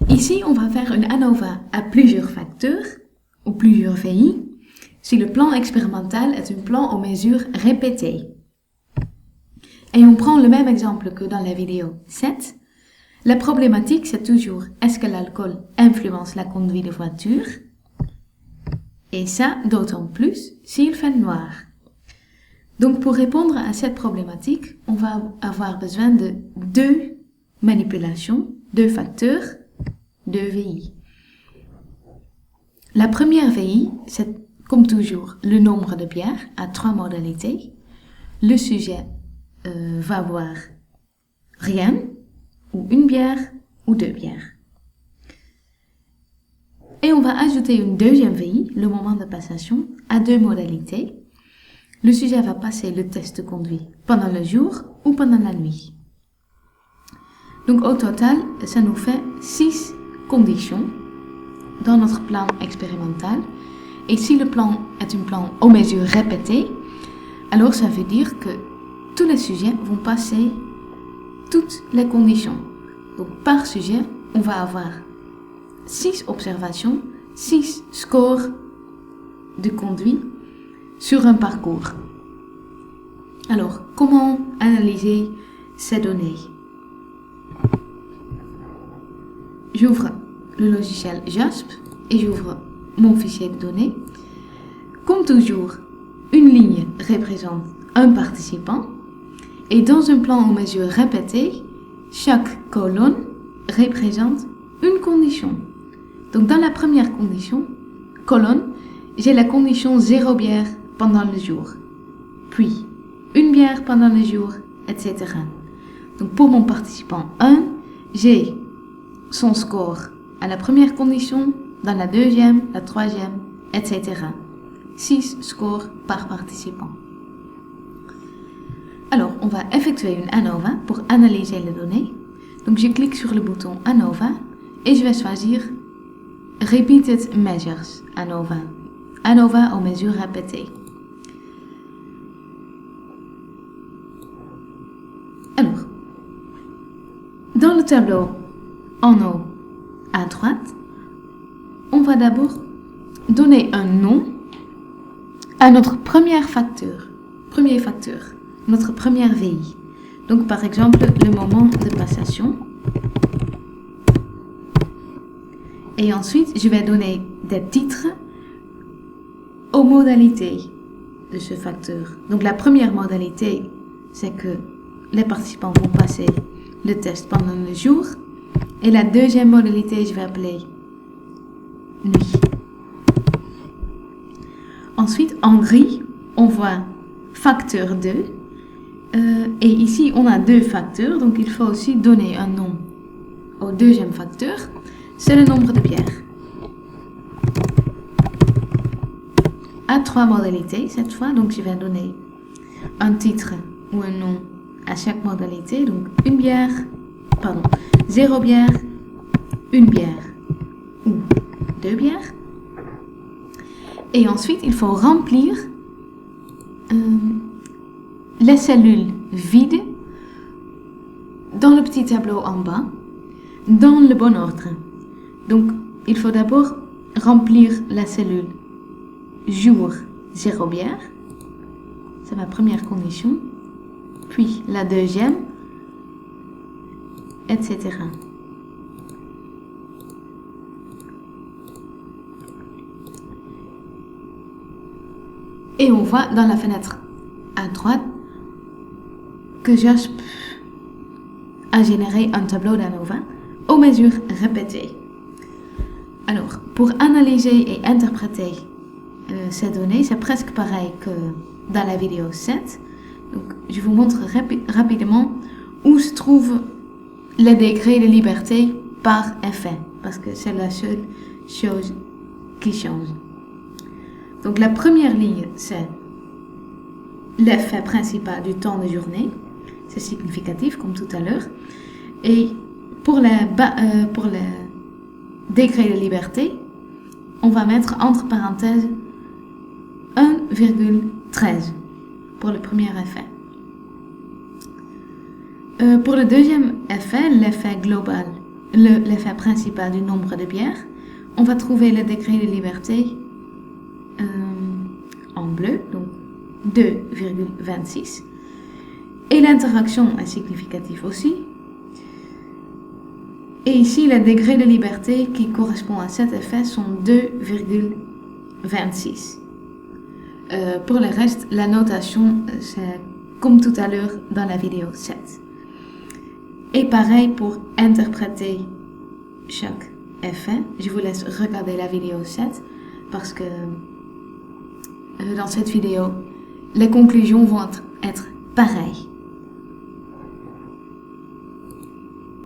Ici, on va faire une ANOVA à plusieurs facteurs ou plusieurs VI si le plan expérimental est un plan aux mesures répétées. Et on prend le même exemple que dans la vidéo 7. La problématique, c'est toujours est-ce que l'alcool influence la conduite de voiture? Et ça, d'autant plus s'il fait noir. Donc, pour répondre à cette problématique, on va avoir besoin de deux manipulations, deux facteurs, deux VI. La première VI, c'est comme toujours le nombre de bières à 3 modalités. Le sujet va voir rien, ou une bière, ou 2 bières. Et on va ajouter une deuxième VI, le moment de passation, à 2 modalités. Le sujet va passer le test de conduite pendant le jour ou pendant la nuit. Donc au total, ça nous fait 6 conditions dans notre plan expérimental. Et si le plan est un plan aux mesures répétées, alors ça veut dire que tous les sujets vont passer toutes les conditions. Donc par sujet, on va avoir 6 observations, 6 scores de conduite sur un parcours. Alors, comment analyser ces données? J'ouvre le logiciel JASP et j'ouvre mon fichier de données. Comme toujours, une ligne représente un participant et dans un plan aux mesures répétées, chaque colonne représente une condition. Donc dans la première colonne, j'ai la condition 0 bière pendant le jour, puis une bière pendant le jour, etc. Donc pour mon participant 1, j'ai son score à la première condition, dans la deuxième, la troisième, etc. 6 scores par participant. Alors, on va effectuer une ANOVA pour analyser les données. Donc, je clique sur le bouton ANOVA et je vais choisir Repeated Measures ANOVA. ANOVA aux mesures répétées. Alors, dans le tableau en haut à droite, on va d'abord donner un nom à notre premier facteur, notre première VI. Donc par exemple, le moment de passation. Et ensuite, je vais donner des titres aux modalités de ce facteur. Donc la première modalité, c'est que les participants vont passer le test pendant le jour. Et la deuxième modalité, je vais appeler nuit. Ensuite, en gris, on voit facteur 2. Et ici, on a 2 facteurs, donc il faut aussi donner un nom au deuxième facteur. C'est le nombre de bières. À 3 modalités cette fois, donc je vais donner un titre ou un nom à chaque modalité. Donc 0 bière, 1 bière ou 2 bières. Et ensuite, il faut remplir les cellules vides dans le petit tableau en bas, dans le bon ordre. Donc, il faut d'abord remplir la cellule jour 0 bière. C'est ma première condition. Puis la deuxième, etc. Et on voit dans la fenêtre à droite que JASP a généré un tableau d'ANOVA aux mesures répétées. Alors, pour analyser et interpréter ces données, c'est presque pareil que dans la vidéo 7. Donc, je vous montre rapidement où se trouvent les degrés de liberté par effet, parce que c'est la seule chose qui change. Donc la première ligne, c'est l'effet principal du temps de journée. C'est significatif, comme tout à l'heure. Et pour les degrés de liberté, on va mettre entre parenthèses 1,13 pour le premier effet. Pour le deuxième effet, l'effet global l'effet principal du nombre de bières, on va trouver le degré de liberté en bleu, donc 2,26. Et l'interaction est significative aussi. Et ici, le degré de liberté qui correspond à cet effet sont 2,26. Pour le reste, la notation, c'est comme tout à l'heure dans la vidéo 7. Et pareil pour interpréter chaque effet. Je vous laisse regarder la vidéo 7 parce que dans cette vidéo, les conclusions vont être pareilles.